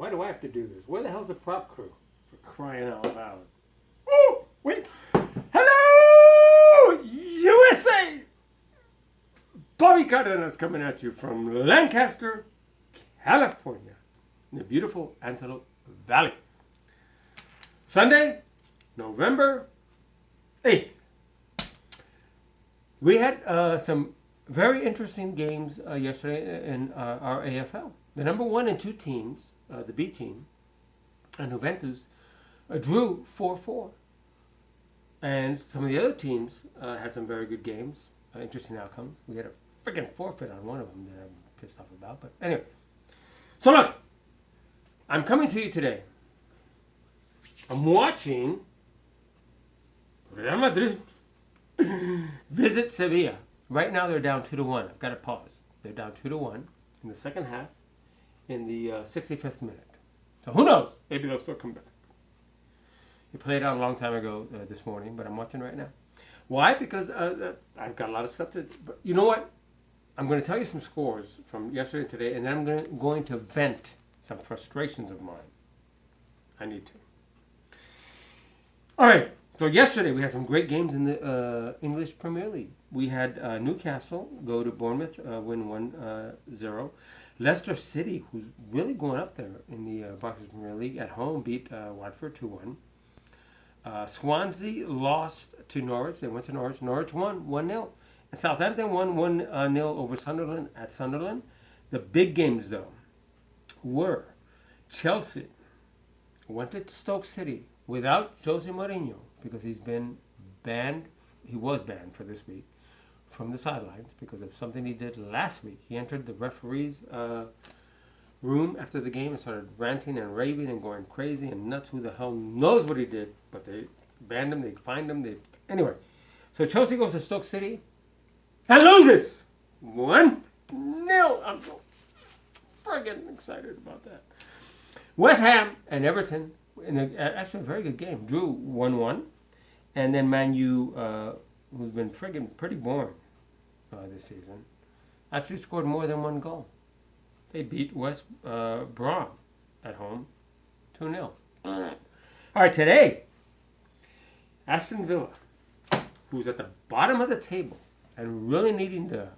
Why do I have to do this? Where the hell's the prop crew? For crying out loud. Oh, wait. Hello, USA! Bobby Cardenas coming at you from Lancaster, California, in the beautiful Antelope Valley. Sunday, November 8th. We had some very interesting games yesterday in our AFL. The number 1 and 2 teams, the B team, and Juventus, drew 4-4. And some of the other teams had some very good games, interesting outcomes. We had a freaking forfeit on one of them that I'm pissed off about. But anyway, so look, I'm coming to you today. I'm watching Real Madrid visit Sevilla. Right now they're down 2-1. I've got to pause. They're down 2-1 in the second half in the 65th minute. So who knows? Maybe they'll still come back. He played out a long time ago this morning, but I'm watching right now. Why? Because I've got a lot of stuff to... But you know what? I'm going to tell you some scores from yesterday and today, and then I'm going to vent some frustrations of mine. I need to. All right. So yesterday we had some great games in the English Premier League. We had Newcastle go to Bournemouth, win 1-0. Leicester City, who's really going up there in the Barclays Premier League, at home beat Watford 2-1. Swansea lost to Norwich. They went to Norwich. Norwich won 1-0. And Southampton won 1-0 over Sunderland at Sunderland. The big games, though, were Chelsea went to Stoke City without Jose Mourinho because he's been banned. He was banned for this week from the sidelines because of something he did last week. He entered the referee's room after the game and started ranting and raving and going crazy and nuts. Who the hell knows what he did? But they banned him. They fined him. Anyway, so Chelsea goes to Stoke City and loses 1-0. I'm so friggin' excited about that. West Ham and Everton, in actually a very good game, drew 1-1. And then Man U, who's been friggin' pretty boring this season, actually scored more than 1 goal. They beat West Brom at home 2-0. All right, today, Aston Villa, who's at the bottom of the table and really needing to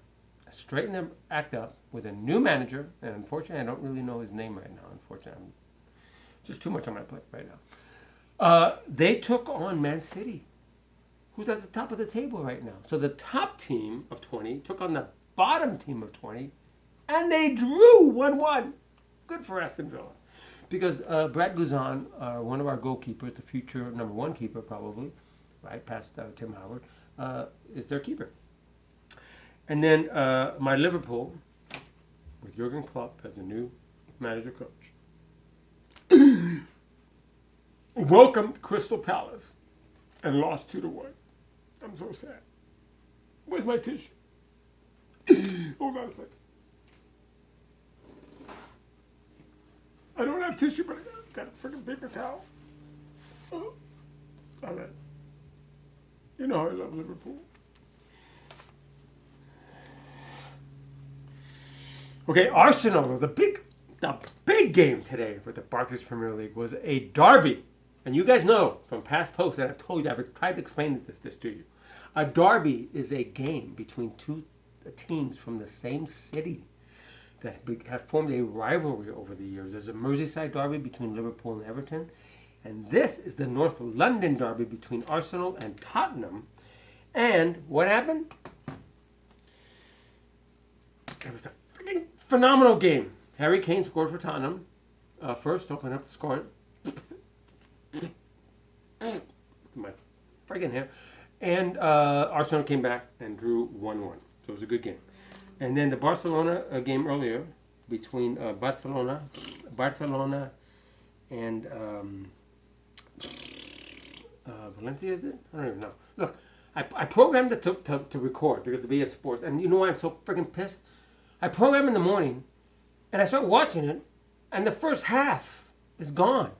straighten their act up with a new manager, and unfortunately, I don't really know his name right now. Unfortunately, I'm just too much on my plate right now. They took on Man City, who's at the top of the table right now. So the top team of 20 took on the bottom team of 20, and they drew 1-1. Good for Aston Villa. Because Brad Guzan, one of our goalkeepers, the future number 1 keeper probably, right past Tim Howard, is their keeper. And then my Liverpool, with Jurgen Klopp as the new manager coach, welcomed Crystal Palace and lost 2-1. I'm so sad. Where's my tissue? Hold on a second. I don't have tissue, but I got a freaking paper towel. Oh, all right. You know I love Liverpool. Okay, Arsenal, the big game today for the Barclays Premier League was a derby. And you guys know from past posts that I've told you, I've tried to explain this to you. A derby is a game between two teams from the same city that have formed a rivalry over the years. There's a Merseyside derby between Liverpool and Everton. And this is the North London derby between Arsenal and Tottenham. And what happened? It was a freaking phenomenal game. Harry Kane scored for Tottenham. First, open up the score. My friggin' hair. And Arsenal came back and drew 1-1. So it was a good game. And then the Barcelona game earlier between Barcelona and Valencia, is it? I don't even know. Look, I programmed it to record because of BS Sports. And you know why I'm so freaking pissed? I program in the morning and I start watching it and the first half is gone.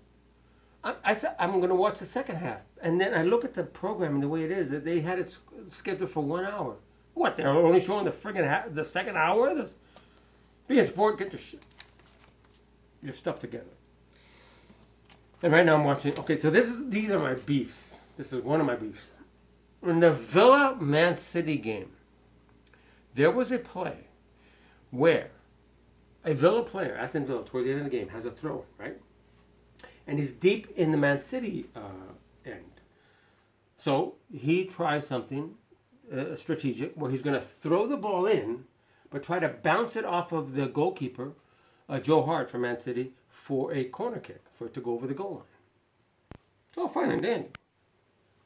I said I'm going to watch the second half. And then I look at the program and the way it is. They had it scheduled for 1 hour. What, they're only showing the friggin' the second hour? Be a sport, get your stuff together. And right now I'm watching. Okay, so these are my beefs. This is one of my beefs. In the Villa Man City game, there was a play where a Villa player, Aston Villa, towards the end of the game, has a throw, right? And he's deep in the Man City end. So he tries something strategic where he's going to throw the ball in, but try to bounce it off of the goalkeeper, Joe Hart from Man City, for a corner kick, for it to go over the goal line. It's all fine and dandy.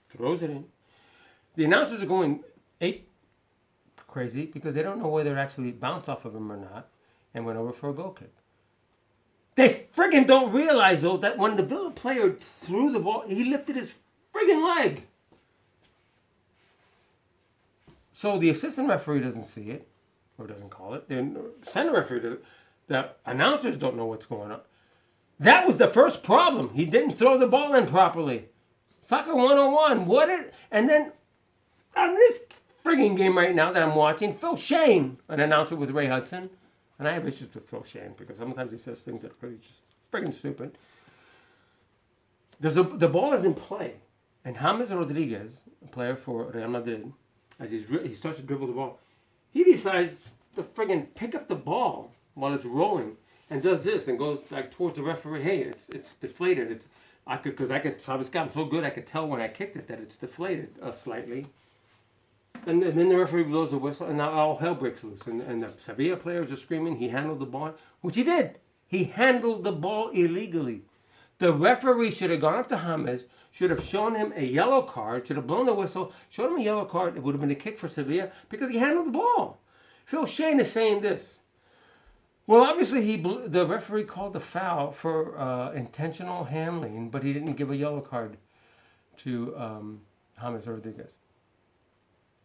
Throws it in. The announcers are going ape crazy because they don't know whether it actually bounced off of him or not and went over for a goal kick. They friggin' don't realize, though, that when the Villa player threw the ball, he lifted his friggin' leg. So the assistant referee doesn't see it, or doesn't call it. The center referee doesn't. The announcers don't know what's going on. That was the first problem. He didn't throw the ball in properly. Soccer 101. What is... And then, on this friggin' game right now that I'm watching, Phil Shane, an announcer with Ray Hudson, and I have issues with Phil Shane because sometimes he says things that are really just friggin' stupid. The ball is in play, and James Rodriguez, a player for Real Madrid, as he starts to dribble the ball, he decides to friggin' pick up the ball while it's rolling and does this and goes like towards the referee. Hey, it's deflated. I was gotten so good I could tell when I kicked it that it's deflated slightly. And then the referee blows the whistle, and now all hell breaks loose. And the Sevilla players are screaming. He handled the ball, which he did. He handled the ball illegally. The referee should have gone up to James, should have shown him a yellow card, should have blown the whistle, showed him a yellow card. It would have been a kick for Sevilla because he handled the ball. Phil Shane is saying this. Well, obviously the referee called the foul for intentional handling, but he didn't give a yellow card to James Rodriguez.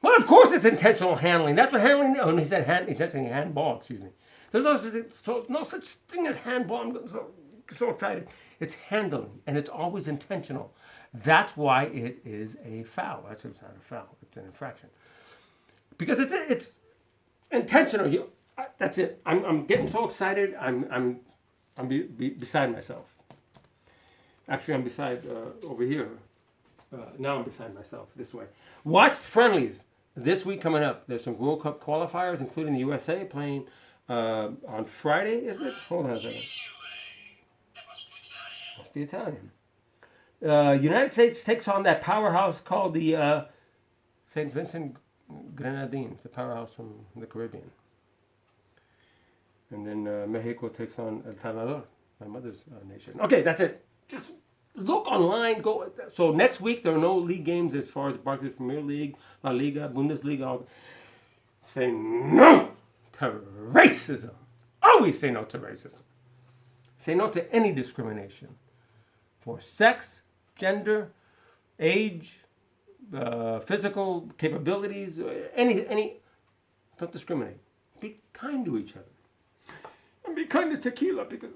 Well, of course it's intentional handling. That's what handling. Oh, and he said intentional handball. Excuse me. There's no such thing as handball. I'm so excited. It's handling, and it's always intentional. That's why it is a foul. That's it's not a foul. It's an infraction because it's intentional. That's it. I'm getting so excited. I'm beside myself. Actually, I'm beside over here. Now I'm beside myself this way. Watch friendlies this week coming up. There's some World Cup qualifiers, including the USA playing on Friday. Is it? Hold on a second. Must be Italian. United States takes on that powerhouse called the St. Vincent Grenadines, the powerhouse from the Caribbean. And then Mexico takes on El Salvador, my mother's nation. Okay, that's it. Just look online. Go. So next week there are no league games as far as Barclays Premier League, La Liga, Bundesliga. Say no to racism. Always say no to racism. Say no to any discrimination for sex, gender, age, physical capabilities, any. Don't discriminate. Be kind to each other. And be kind to tequila because.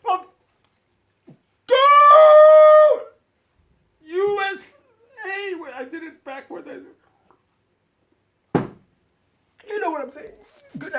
Oh, go! USA! Wait, I did it backward. You know what I'm saying. Good night.